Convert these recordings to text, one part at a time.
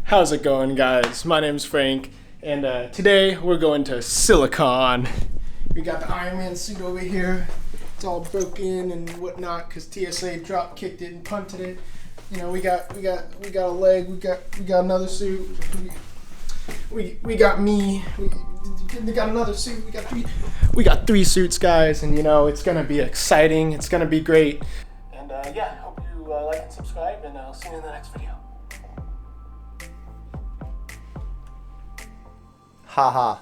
How's it going, guys? My name's Frank, and today we're going to Silicon. We got the Iron Man suit over here. It's all broken and whatnot because TSA drop kicked it and punted it. You know, we got a leg. We got another suit. We got me. We got another suit. We got three suits, guys, and you know it's gonna be exciting. It's gonna be great. And yeah, hope you like and subscribe, and I'll see you in the next video. Haha.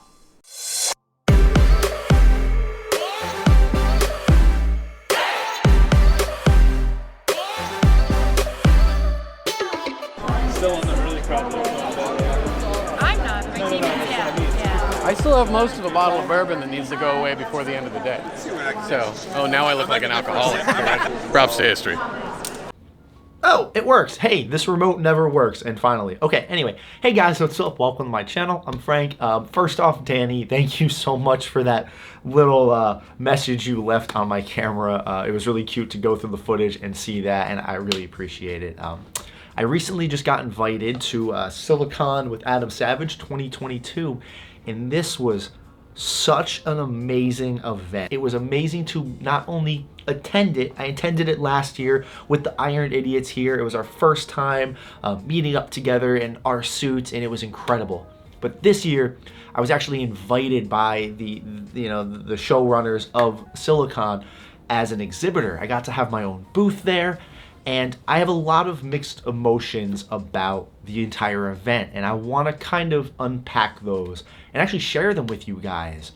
Still on the really crowded. I'm not. Yeah. I still have most of a bottle of bourbon that needs to go away before the end of the day. So, oh, now I look like an alcoholic. Props to history. Oh, it works. Hey, this remote never works. And finally, okay, anyway. Hey guys, what's up? Welcome to my channel. I'm Frank. First off, Danny, thank you so much for that little message you left on my camera. It was really cute to go through the footage and see that, and I really appreciate it. I recently just got invited to Silicon with Adam Savage 2022, and this was such an amazing event. It was amazing to not only attend it, I attended it last year with the Iron Idiots here. It was our first time meeting up together in our suits, and it was incredible. But this year, I was actually invited by the showrunners of Silicon as an exhibitor. I got to have my own booth there, and I have a lot of mixed emotions about the entire event, and I want to kind of unpack those and actually share them with you guys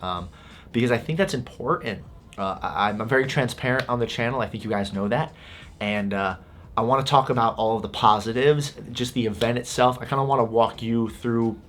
because I think that's important. I'm very transparent on the channel. I think you guys know that. And I want to talk about all of the positives, just the event itself. I kind of want to walk you through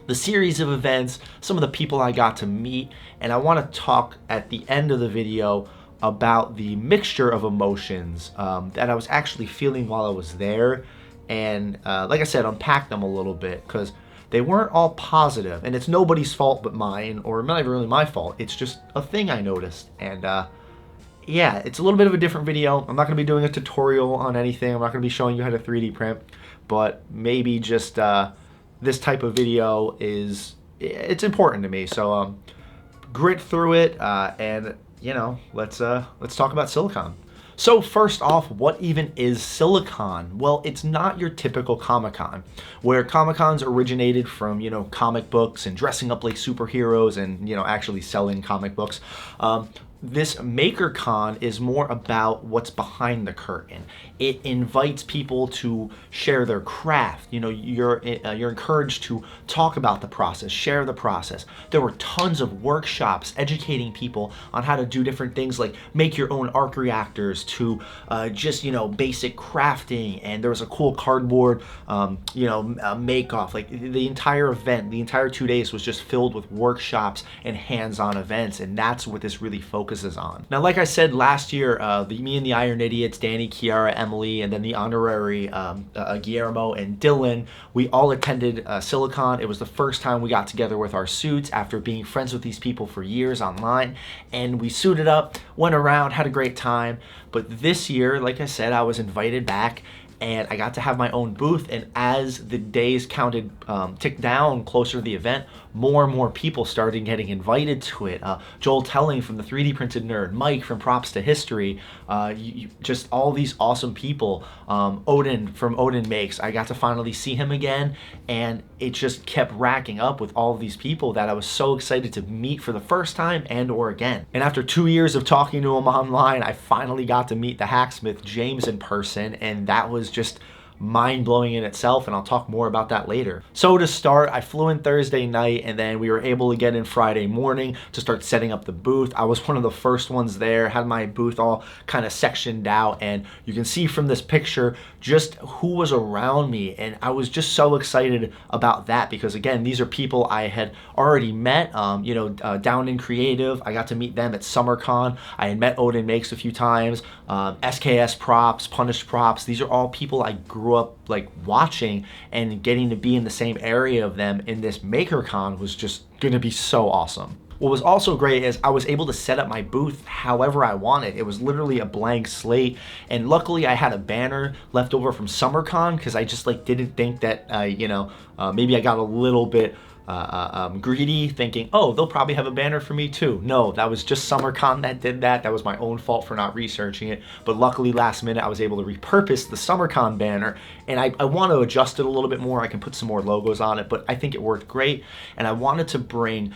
the series of events, some of the people I got to meet, and I want to talk at the end of the video about the mixture of emotions that I was actually feeling while I was there, and like I said, unpack them a little bit because they weren't all positive, and it's nobody's fault but mine, or not even really my fault. It's just a thing I noticed, and yeah, it's a little bit of a different video. I'm not going to be doing a tutorial on anything. I'm not going to be showing you how to 3D print, but maybe just this type of video it's important to me. So grit through it, and you know, let's talk about Silicon. So first off, what even is Silicon? Well, it's not your typical Comic-Con, where Comic-Cons originated from, you know, comic books and dressing up like superheroes and, you know, actually selling comic books. This MakerCon is more about what's behind the curtain. It invites people to share their craft. You know, you're encouraged to talk about the process, share the process. There were tons of workshops educating people on how to do different things like make your own arc reactors to just, you know, basic crafting. And there was a cool cardboard, make-off. Like the entire event, the entire 2 days was just filled with workshops and hands-on events. And that's what this really focuses on. Now, like I said last year, me and the Iron Idiots, Danny, Kiara, Emily, and then the honorary Guillermo and Dylan, we all attended Silicon. It was the first time we got together with our suits after being friends with these people for years online, and we suited up, went around, had a great time. But this year, like I said, I was invited back, and I got to have my own booth, and as the days ticked down closer to the event, more and more people started getting invited to it. Joel Telling from the 3D Printed Nerd, Mike from Props to History, just all these awesome people. Odin from Odin Makes, I got to finally see him again, and it just kept racking up with all of these people that I was so excited to meet for the first time and or again. And after 2 years of talking to him online, I finally got to meet the hacksmith James in person, and that was just mind-blowing in itself, and I'll talk more about that later. So to start, I flew in Thursday night, and then we were able to get in Friday morning to start setting up the booth. I was one of the first ones there, had my booth all kind of sectioned out, and you can see from this picture just who was around me, and I was just so excited about that because, again, these are people I had already met, down in Creative. I got to meet them at SummerCon. I had met Odin Makes a few times, SKS Props, Punished Props. These are all people I grew up like watching, and getting to be in the same area of them in this MakerCon was just gonna be so awesome. What was also great is I was able to set up my booth however I wanted. It was literally a blank slate, and luckily I had a banner left over from SummerCon because I just like didn't think that maybe I got a little bit greedy, thinking, oh, they'll probably have a banner for me too. No, that was just SummerCon that did that. That was my own fault for not researching it. But luckily last minute I was able to repurpose the SummerCon banner, and I want to adjust it a little bit more. I can put some more logos on it, but I think it worked great. And I wanted to bring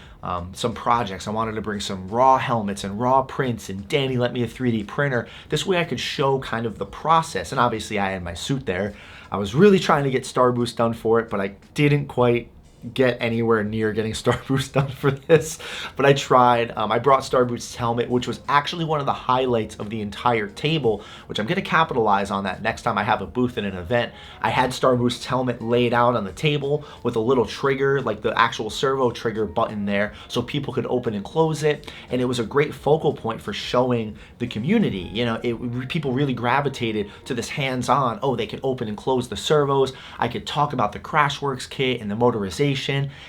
some projects. I wanted to bring some raw helmets and raw prints, and Danny lent me a 3D printer. This way I could show kind of the process. And obviously I had my suit there. I was really trying to get Star Boost done for it, but I didn't quite get anywhere near getting Star Boost done for this, but I tried. I brought Star Boost's helmet, which was actually one of the highlights of the entire table, which I'm going to capitalize on that next time I have a booth at an event. I had Star Boost's helmet laid out on the table with a little trigger, like the actual servo trigger button there, so people could open and close it, and it was a great focal point for showing the community. You know, people really gravitated to this hands-on, oh, they could open and close the servos. I could talk about the Crashworks kit and the motorization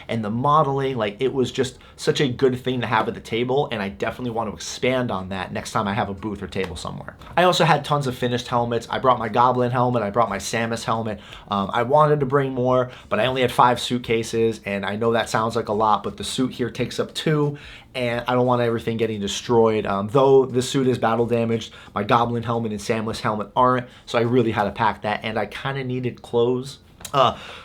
and the modeling. Like, it was just such a good thing to have at the table, and I definitely want to expand on that next time I have a booth or table somewhere. I also had tons of finished helmets. I brought my Goblin helmet, I brought my Samus helmet. I wanted to bring more, but I only had 5 suitcases, and I know that sounds like a lot, but the suit here takes up 2, and I don't want everything getting destroyed. Though the suit is battle damaged, my Goblin helmet and Samus helmet aren't, so I really had to pack that, and I kind of needed clothes.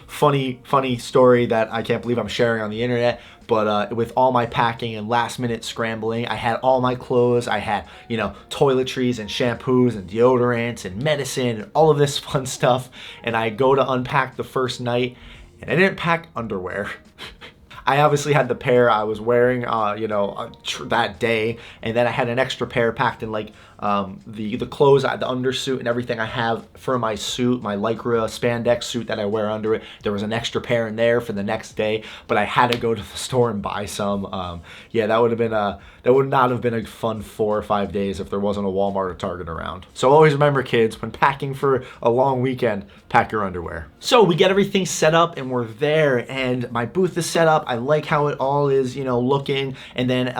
Funny story that I can't believe I'm sharing on the internet, but with all my packing and last minute scrambling, I had all my clothes. I had, toiletries and shampoos and deodorants and medicine and all of this fun stuff, and I go to unpack the first night, and I didn't pack underwear. I obviously had the pair I was wearing, that day, and then I had an extra pair packed in like the clothes, the undersuit and everything I have for my suit, my Lycra spandex suit that I wear under it. There was an extra pair in there for the next day, but I had to go to the store and buy some. Yeah, that would not have been a fun 4 or 5 days if there wasn't a Walmart or Target around. So always remember, kids, when packing for a long weekend, pack your underwear. So we get everything set up and we're there, and my booth is set up. I like how it all is, looking. And then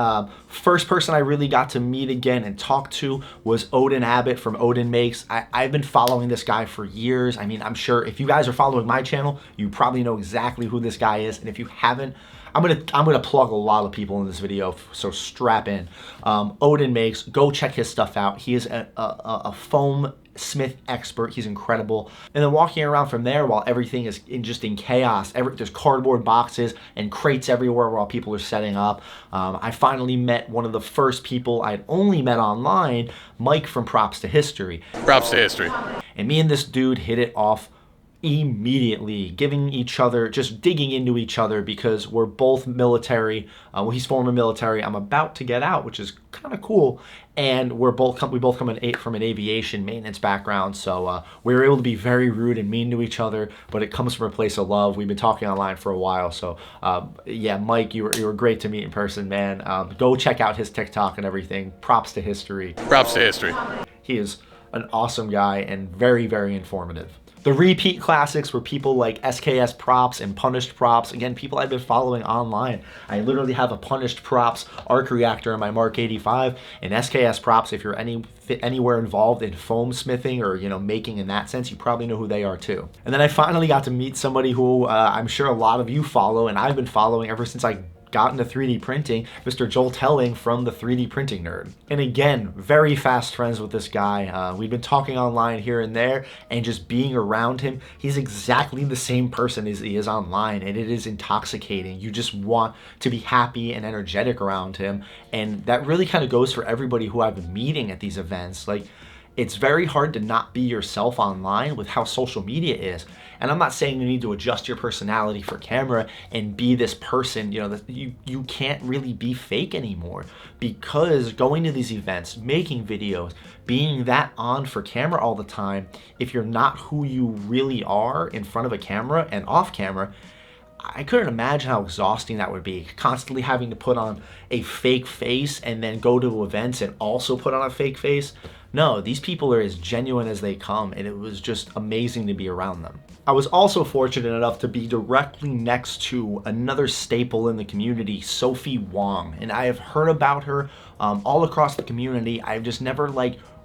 first person I really got to meet again and talk to was Odin Abbott from Odin Makes. I've been following this guy for years. I mean, I'm sure if you guys are following my channel, you probably know exactly who this guy is. And if you haven't, I'm gonna plug a lot of people in this video, so strap in. Odin Makes, go check his stuff out. He is a foam smith expert. He's incredible. And then walking around from there while everything is just in chaos, there's cardboard boxes and crates everywhere while people are setting up. I finally met one of the first people I'd only met online, Mike from Props to History. Props to History. And me and this dude hit it off immediately, giving each other, just digging into each other, because we're both military. Well, he's former military. I'm about to get out, which is kind of cool. And we both come from an aviation maintenance background, so we were able to be very rude and mean to each other, but it comes from a place of love. We've been talking online for a while, so yeah, Mike, you were great to meet in person, man. Go check out his TikTok and everything. Props to History. Props to History. He is an awesome guy and very, very informative. The repeat classics were people like SKS Props and Punished Props. Again, people I've been following online. I literally have a Punished Props arc reactor in my Mark 85, and SKS Props, if you're anywhere involved in foam smithing or making in that sense, you probably know who they are too. And then I finally got to meet somebody who I'm sure a lot of you follow, and I've been following ever since I got into 3D printing, Mr. Joel Telling from the 3D Printing Nerd. And again, very fast friends with this guy. We've been talking online here and there, and just being around him, he's exactly the same person as he is online, and it is intoxicating. You just want to be happy and energetic around him, and that really kind of goes for everybody who I've been meeting at these events. Like, it's very hard to not be yourself online with how social media is. And I'm not saying you need to adjust your personality for camera and be this person, that you can't really be fake anymore, because going to these events, making videos, being that on for camera all the time, if you're not who you really are in front of a camera and off camera, I couldn't imagine how exhausting that would be, constantly having to put on a fake face and then go to events and also put on a fake face. No, these people are as genuine as they come, and it was just amazing to be around them. I was also fortunate enough to be directly next to another staple in the community, Sophie Wong, and I have heard about her all across the community. I've just never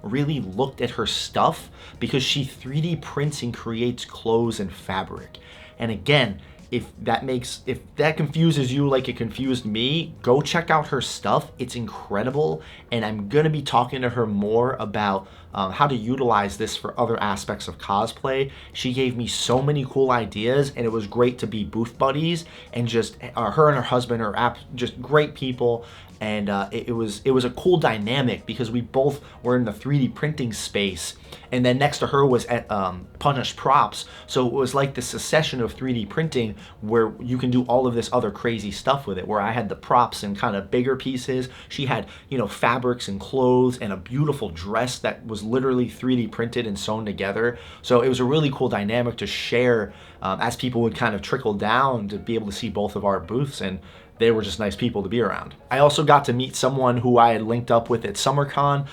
really looked at her stuff because she 3D prints and creates clothes and fabric. And again, if that confuses you like it confused me, go check out her stuff. It's incredible, and I'm gonna be talking to her more about how to utilize this for other aspects of cosplay. She gave me so many cool ideas, and it was great to be booth buddies, and just her and her husband are just great people. And it was a cool dynamic because we both were in the 3D printing space, and then next to her was at Punished Props. So it was like the succession of 3D printing where you can do all of this other crazy stuff with it, where I had the props and kind of bigger pieces. She had, fabrics and clothes and a beautiful dress that was literally 3D printed and sewn together. So it was a really cool dynamic to share as people would kind of trickle down to be able to see both of our booths, and they were just nice people to be around. I also got to meet someone who I had linked up with at SummerCon,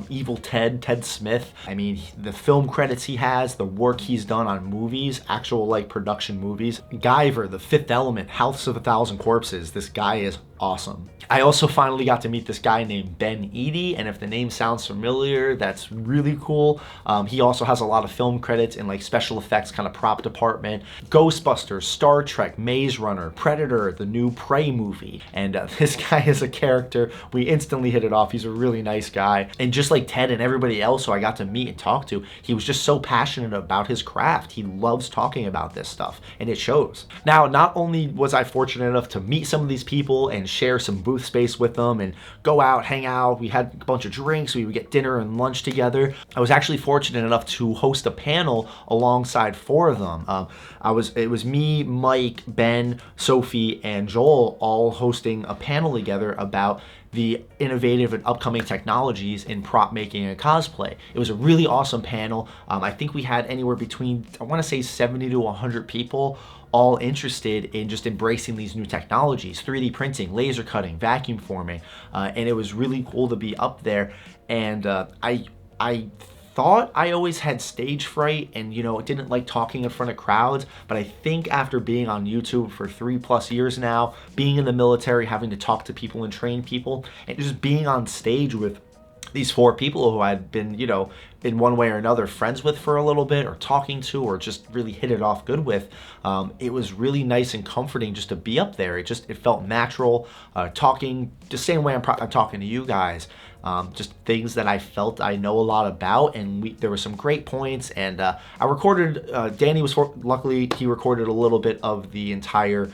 Evil Ted Smith. I mean, the film credits he has, the work he's done on movies, actual production movies. Guyver, The Fifth Element, House of a Thousand Corpses. This guy is awesome. I also finally got to meet this guy named Ben Eady, and if the name sounds familiar, that's really cool. He also has a lot of film credits in special effects kind of prop department. Ghostbusters, Star Trek, Maze Runner, Predator, the new Prey movie. And this guy is a character. We instantly hit it off. He's a really nice guy. And just like Ted and everybody else who I got to meet and talk to, he was just so passionate about his craft. He loves talking about this stuff, and it shows. Now, not only was I fortunate enough to meet some of these people and share some booth space with them and go out, hang out, we had a bunch of drinks, we would get dinner and lunch together. I was actually fortunate enough to host a panel alongside 4 of them. It was me, Mike, Ben, Sophie, and Joel all hosting a panel together about the innovative and upcoming technologies in prop making and cosplay. It was a really awesome panel. I think we had anywhere between, I want to say 70 to 100 people all interested in just embracing these new technologies, 3D printing, laser cutting, vacuum forming, and it was really cool to be up there. And I thought I always had stage fright and didn't like talking in front of crowds, but I think after being on YouTube for 3+ years now, being in the military, having to talk to people and train people, and just being on stage with these 4 people who I'd been, in one way or another friends with for a little bit, or talking to, or just really hit it off good with, it was really nice and comforting just to be up there. It felt natural, talking the same way I'm talking to you guys. Just things that I felt I know a lot about, and there were some great points. And I recorded. Danny was luckily he recorded a little bit of the entire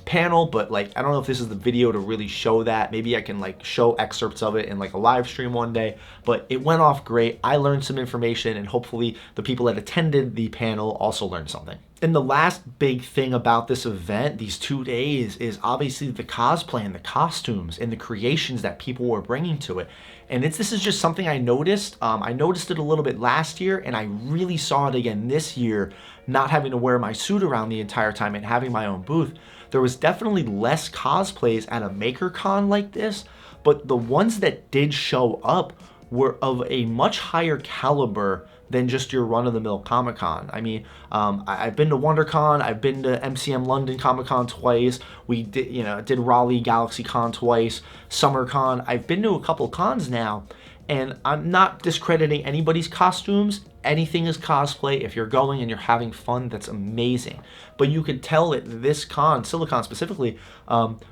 panel, but I don't know if this is the video to really show that. Maybe I can show excerpts of it in a live stream one day, but it went off great. I learned some information, and hopefully the people that attended the panel also learned something. And the last big thing about this event, these 2 days, is obviously the cosplay and the costumes and the creations that people were bringing to it. And this is just something I noticed. I noticed it a little bit last year, and I really saw it again this year, not having to wear my suit around the entire time and having my own booth. There was definitely less cosplays at a MakerCon like this, but the ones that did show up were of a much higher caliber than just your run-of-the-mill Comic-Con. I mean, I've been to WonderCon, I've been to MCM London Comic-Con twice, we did Raleigh GalaxyCon twice, SummerCon. I've been to a couple cons now, and I'm not discrediting anybody's costumes. Anything is cosplay. If you're going and you're having fun, that's amazing. But you could tell at this con, Silicon specifically,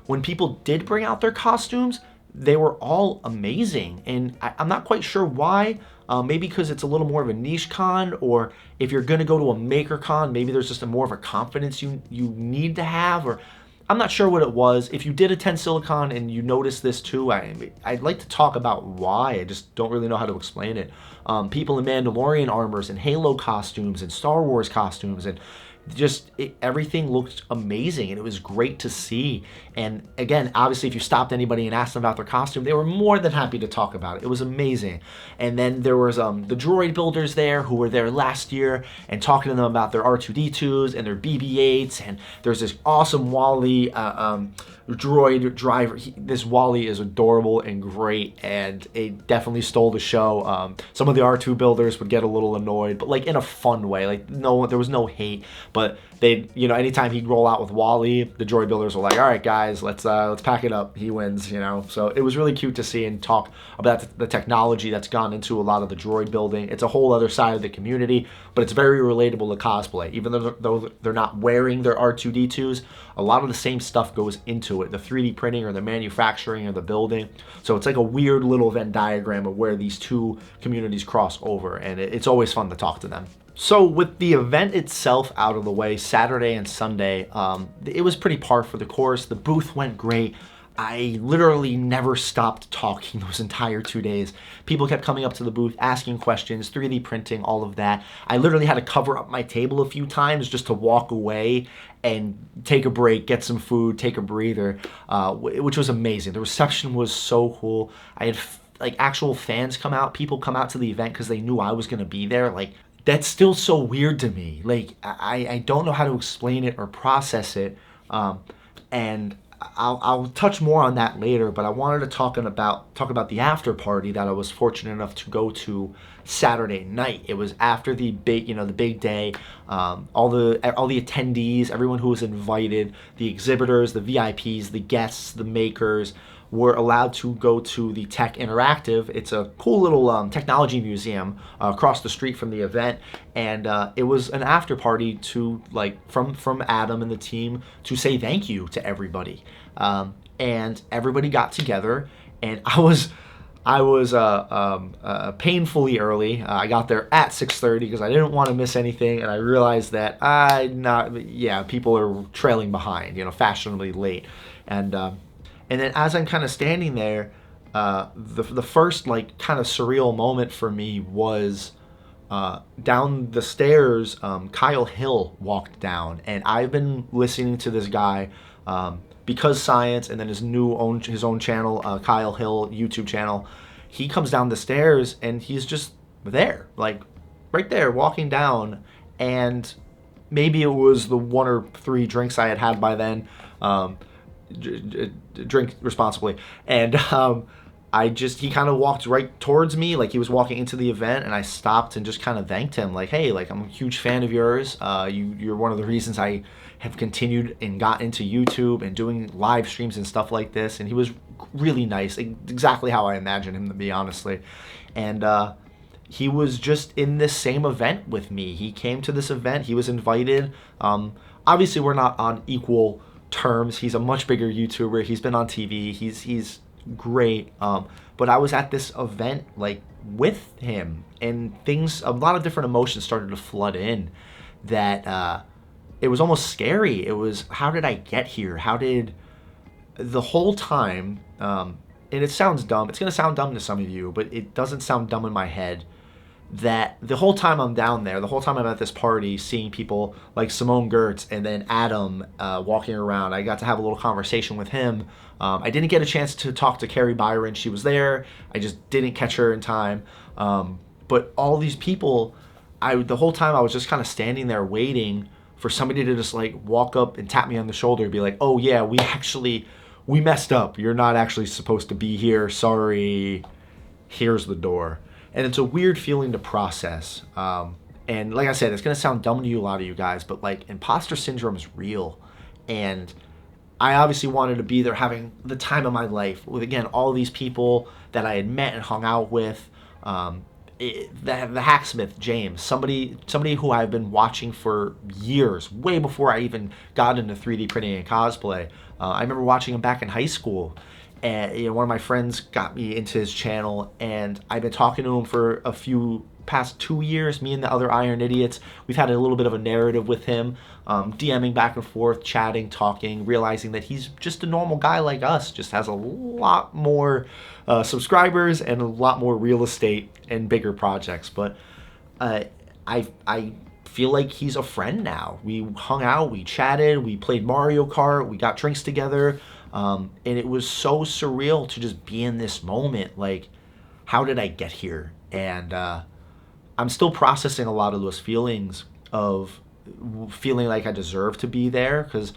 when people did bring out their costumes, they were all amazing. And I'm not quite sure why. Maybe because it's a little more of a niche con, or if you're going to go to a maker con, maybe there's just more of a confidence you need to have, or I'm not sure what it was. If you did attend Silicon and you noticed this too, I'd like to talk about why. I just don't really know how to explain it. People in Mandalorian armors and Halo costumes and Star Wars costumes, and everything looked amazing, and it was great to see. And again, obviously, if you stopped anybody and asked them about their costume, they were more than happy to talk about it. It was amazing. And then there was the Droid Builders there who were there last year and talking to them about their R2D2s and their BB-8s. And there's this awesome Wally droid driver. This Wally is adorable and great, and it definitely stole the show. Some of the R2 builders would get a little annoyed, but like in a fun way. Like there was no hate, but they, anytime he'd roll out with Wally, the Droid Builders were like, all right guys, let's pack it up. He wins, So it was really cute to see and talk about the technology that's gone into a lot of the droid building. It's a whole other side of the community, but it's very relatable to cosplay. Even though they're not wearing their R2D2s, a lot of the same stuff goes into it. The 3D printing or the manufacturing or the building. So it's like a weird little Venn diagram of where these two communities cross over, and it's always fun to talk to them. So with the event itself out of the way, Saturday and Sunday, it was pretty par for the course. The booth went great. I literally never stopped talking those entire 2 days. People kept coming up to the booth, asking questions, 3D printing, all of that. I literally had to cover up my table a few times just to walk away and take a break, get some food, take a breather, which was amazing. The reception was so cool. I had like actual fans come out, people come out to the event because they knew I was going to be there. Like, that's still so weird to me. Like, I don't know how to explain it or process it. And I'll touch more on that later, but I wanted to talk about the after party that I was fortunate enough to go to Saturday night. It was after the big day. All the attendees, everyone who was invited, the exhibitors, the VIPs, the guests, the makers, were allowed to go to the Tech Interactive. It's a cool little technology museum across the street from the event, and it was an after party to from Adam and the team to say thank you to everybody, and everybody got together, and I was painfully early. I got there at 6:30 because I didn't want to miss anything, and I realized that people are trailing behind, fashionably late, and then as I'm kind of standing there, the first kind of surreal moment for me was down the stairs. Kyle Hill walked down, and I've been listening to this guy because Science, and then his own channel, Kyle Hill YouTube channel. He comes down the stairs and he's just there, like right there, walking down. And maybe it was the 1 or 3 drinks I had by then. Drink responsibly, and he kind of walked right towards me like he was walking into the event, and I stopped and just kind of thanked him, like, hey, like, I'm a huge fan of yours. You're one of the reasons I have continued and got into YouTube and doing live streams and stuff like this. And he was really nice, exactly how I imagined him to be, honestly. And he was just in this same event with me. He came to this event, he was invited. Obviously we're not on equal terms. He's a much bigger YouTuber. He's been on TV. He's great. But I was at this event with him, and a lot of different emotions started to flood in that it was almost scary. It was, how did I get here? How did the whole time, and it sounds dumb. It's going to sound dumb to some of you, but it doesn't sound dumb in my head. That the whole time I'm down there, the whole time I'm at this party, seeing people like Simone Gertz and then Adam walking around, I got to have a little conversation with him. I didn't get a chance to talk to Carrie Byron. She was there. I just didn't catch her in time. But all these people, the whole time I was just kind of standing there waiting for somebody to just walk up and tap me on the shoulder and be like, oh yeah, we messed up. You're not actually supposed to be here. Sorry. Here's the door. And it's a weird feeling to process. And like I said, it's going to sound dumb to a lot of you guys, but Imposter Syndrome is real. And I obviously wanted to be there having the time of my life with, again, all these people that I had met and hung out with. The hacksmith, James, somebody who I've been watching for years, way before I even got into 3D printing and cosplay. I remember watching him back in high school. And one of my friends got me into his channel, and I've been talking to him for past 2 years. Me and the other Iron Idiots, we've had a little bit of a narrative with him, DMing back and forth, chatting, talking, realizing that he's just a normal guy like us, just has a lot more subscribers and a lot more real estate and bigger projects. But I feel like he's a friend now. We hung out, we chatted, we played Mario Kart, we got drinks together, and it was so surreal to just be in this moment. Like, how did I get here? And I'm still processing a lot of those feelings of feeling like I deserve to be there, because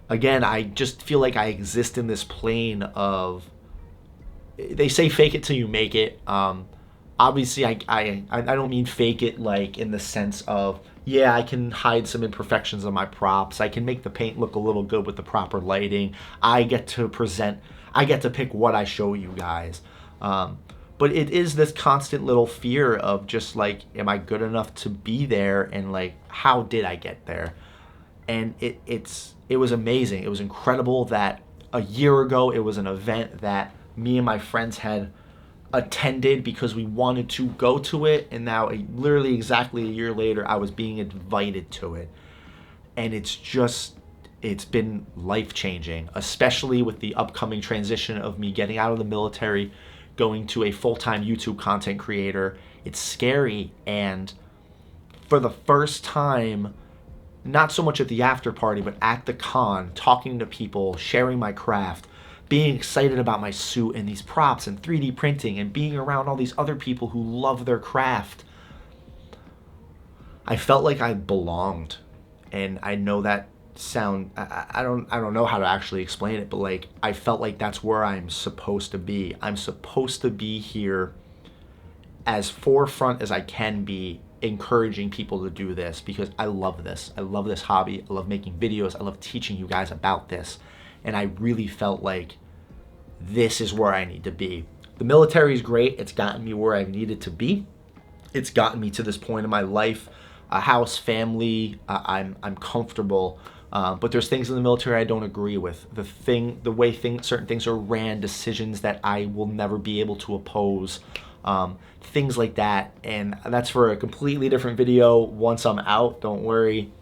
again, I just feel like I exist in this plane of, they say fake it till you make it. Obviously, I don't mean fake it like in the sense of, yeah, I can hide some imperfections on my props. I can make the paint look a little good with the proper lighting. I get to pick what I show you guys. But it is this constant little fear of just like, am I good enough to be there? And like, how did I get there? And it was amazing. It was incredible that a year ago, it was an event that me and my friends had attended because we wanted to go to it, and now literally exactly a year later I was being invited to it, and it's been life-changing, especially with the upcoming transition of me getting out of the military, going to a full-time YouTube content creator. It's scary, and for the first time, not so much at the after party, but at the con, talking to people, sharing my craft, being excited about my suit and these props and 3D printing and being around all these other people who love their craft, I felt like I belonged. And I know that I don't know how to actually explain it, but like, I felt like that's where I'm supposed to be. I'm supposed to be here as forefront as I can be, encouraging people to do this, because I love this. I love this hobby. I love making videos. I love teaching you guys about this. And I really felt like this is where I need to be. The military is great. It's gotten me where I needed to be. It's gotten me to this point in my life, a house, family. I'm comfortable. But there's things in the military I don't agree with. The way certain things are ran, decisions that I will never be able to oppose, things like that. And that's for a completely different video once I'm out. Don't worry.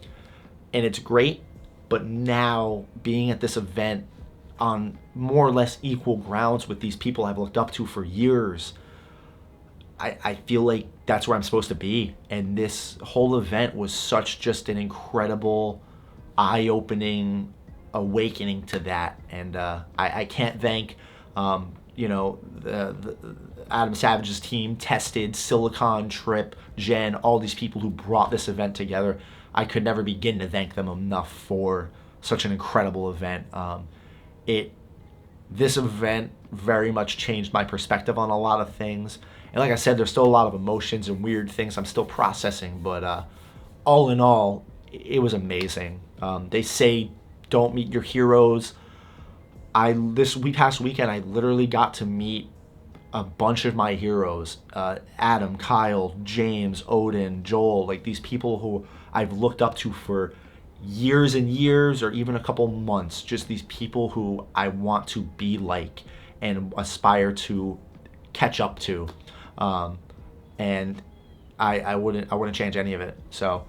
And it's great. But now, being at this event on more or less equal grounds with these people I've looked up to for years, I feel like that's where I'm supposed to be. And this whole event was such just an incredible, eye-opening awakening to that. And I can't thank, the Adam Savage's team, Tested, Silicon, Trip, Jen, all these people who brought this event together. I could never begin to thank them enough for such an incredible event. This event very much changed my perspective on a lot of things. And like I said, there's still a lot of emotions and weird things I'm still processing, but all in all, it was amazing. They say don't meet your heroes. This past weekend, I literally got to meet a bunch of my heroes. Adam, Kyle, James, Odin, Joel, like these people who I've looked up to for years and years, or even a couple months. Just these people who I want to be like and aspire to catch up to. And I wouldn't change any of it. So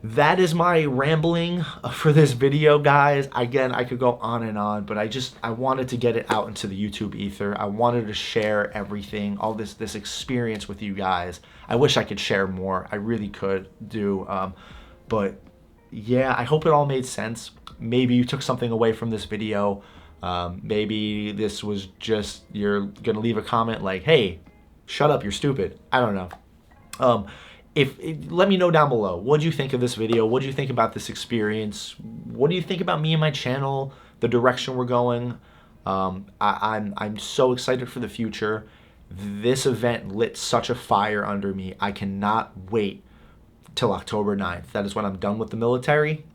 that is my rambling for this video, guys. Again, I could go on and on, but I wanted to get it out into the YouTube ether. I wanted to share everything, all this experience with you guys. I wish I could share more. I really could do. But yeah, I hope it all made sense. Maybe you took something away from this video. Maybe this was just, you're gonna leave a comment like, hey, shut up, you're stupid. I don't know. Let me know down below. What do you think of this video? What do you think about this experience? What do you think about me and my channel, the direction we're going? I'm so excited for the future. This event lit such a fire under me. I cannot wait till October 9th. That is when I'm done with the military,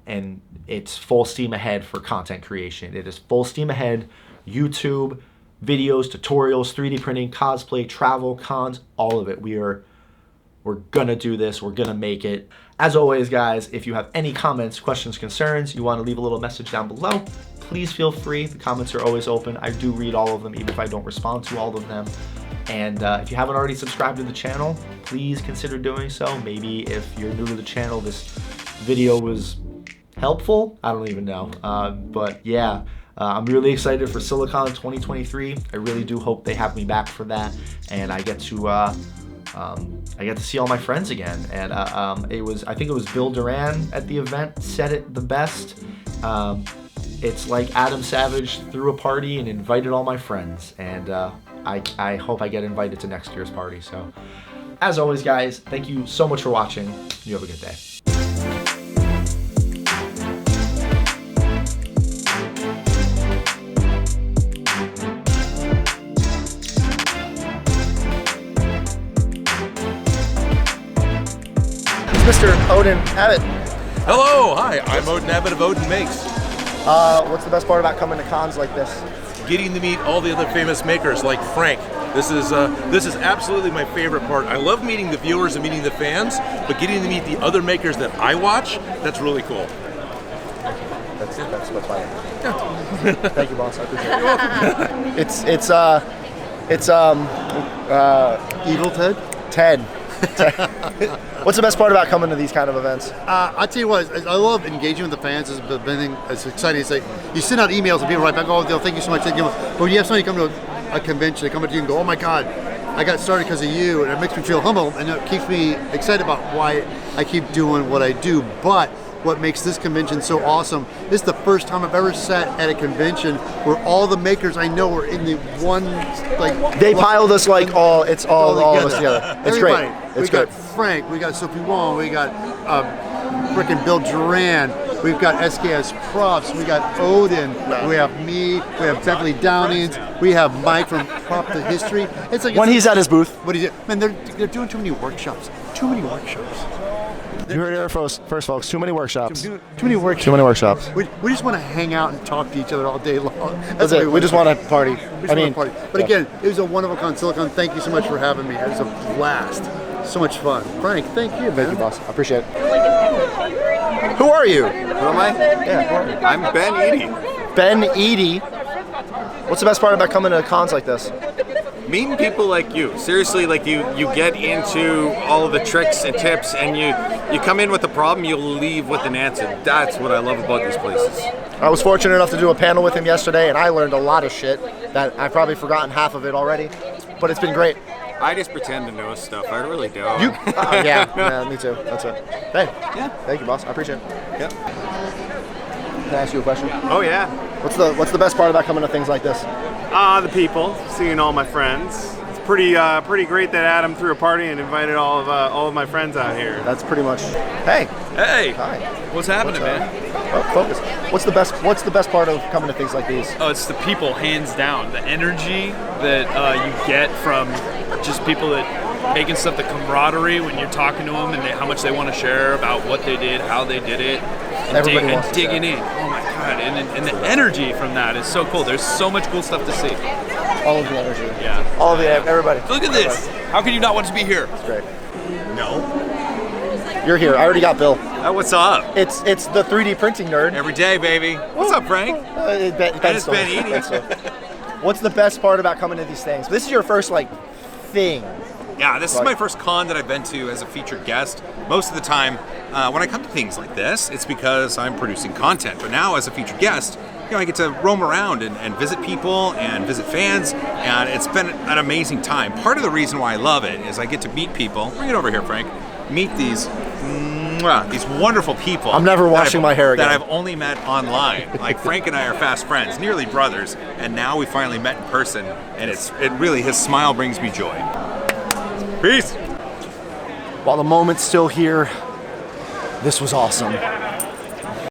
and it's full steam ahead for content creation. It is full steam ahead. YouTube, videos, tutorials, 3D printing, cosplay, travel, cons, all of it. We're gonna do this. We're gonna make it. As always, guys, if you have any comments, questions, concerns, you want to leave a little message down below, please feel free. The comments are always open. I do read all of them, even if I don't respond to all of them. And if you haven't already subscribed to the channel, please consider doing so. Maybe if you're new to the channel, this video was helpful. I don't even know. But yeah, I'm really excited for Silicon 2023. I really do hope they have me back for that, and I get to I got to see all my friends again, and I think it was Bill Duran at the event said it the best. It's like Adam Savage threw a party and invited all my friends, and I hope I get invited to next year's party. So, as always, guys, thank you so much for watching. You have a good day. Mr. Odin Abbott. Hello, hi, I'm Odin Abbott of Odin Makes. What's the best part about coming to cons like this? Getting to meet all the other famous makers like Frank. This is absolutely my favorite part. I love meeting the viewers and meeting the fans, but getting to meet the other makers that I watch, that's really cool. That's what's fine. Yeah. Thank you, boss. I appreciate it. You're welcome. Evil Ted? Ted. What's the best part about coming to these kind of events? I'll tell you what, I love engaging with the fans. It's exciting. It's like you send out emails and people write back, oh, thank you so much. Thank you. But when you have somebody come to a convention, they come up to you and go, oh my God, I got started because of you, and it makes me feel humble, and it keeps me excited about why I keep doing what I do. But what makes this convention so awesome, this is the first time I've ever sat at a convention where all the makers I know are in the one, like... They piled us like all of us together. It's Everybody. great. We got Frank, we got Sophie Wong, we got frickin' Bill Duran, we've got SKS Props, we got Odin, we have me, we have Beverly Downings, we have Mike from Prop to History. It's like when he's at his booth. What is it? Man, they're doing too many workshops. Too many workshops. You heard it here first, folks. Too many workshops. Too many workshops. Too many workshops. We just want to hang out and talk to each other all day long. That's it. We just want to party. Party. But again, it was a wonderful con. Silicon, thank you so much for having me. It was a blast. So much fun. Frank, thank you, man. Thank you, boss. I appreciate it. Who are you? Who am I? Yeah. I'm Ben Eady. Ben Eady. What's the best part about coming to cons like this? Meeting people like you. Seriously, like you get into all of the tricks and tips, and you come in with a problem, you'll leave with an answer. That's what I love about these places. I was fortunate enough to do a panel with him yesterday, and I learned a lot of shit that I've probably forgotten half of it already, but it's been great. I just pretend to know stuff. I really don't. Yeah, me too. That's it. Hey, Yeah. Thank you, boss. I appreciate it. Yep. Can I ask you a question? Oh yeah. What's the best part about coming to things like this? The people, seeing all my friends. It's pretty great that Adam threw a party and invited all of my friends out here. That's pretty much. Hey. Hey. Hi. What's happening, man? Oh, focus. What's the best part of coming to things like these? Oh, it's the people, hands down. The energy that you get from just people that making stuff, the camaraderie when you're talking to them and how much they want to share about what they did, how they did it, and digging in. Oh my God! And the energy from that is so cool. There's so much cool stuff to see. All of the energy. Yeah. All of the everybody. Look at this. How can you not want to be here? It's great. No. You're here. I already got Bill. What's up? It's the 3D printing nerd. Every day, baby. What's up, Frank? It's Ben Eady. What's the best part about coming to these things? This is your first thing. Yeah, this is my first con that I've been to as a featured guest. Most of the time, when I come to things like this, it's because I'm producing content. But now, as a featured guest, I get to roam around and visit people and visit fans, and it's been an amazing time. Part of the reason why I love it is I get to meet people. Bring it over here, Frank. Meet these wonderful people. I'm never washing my hair again. That I've only met online. Like Frank and I are fast friends, nearly brothers, and now we finally met in person, and his smile brings me joy. Peace. While the moment's still here, this was awesome.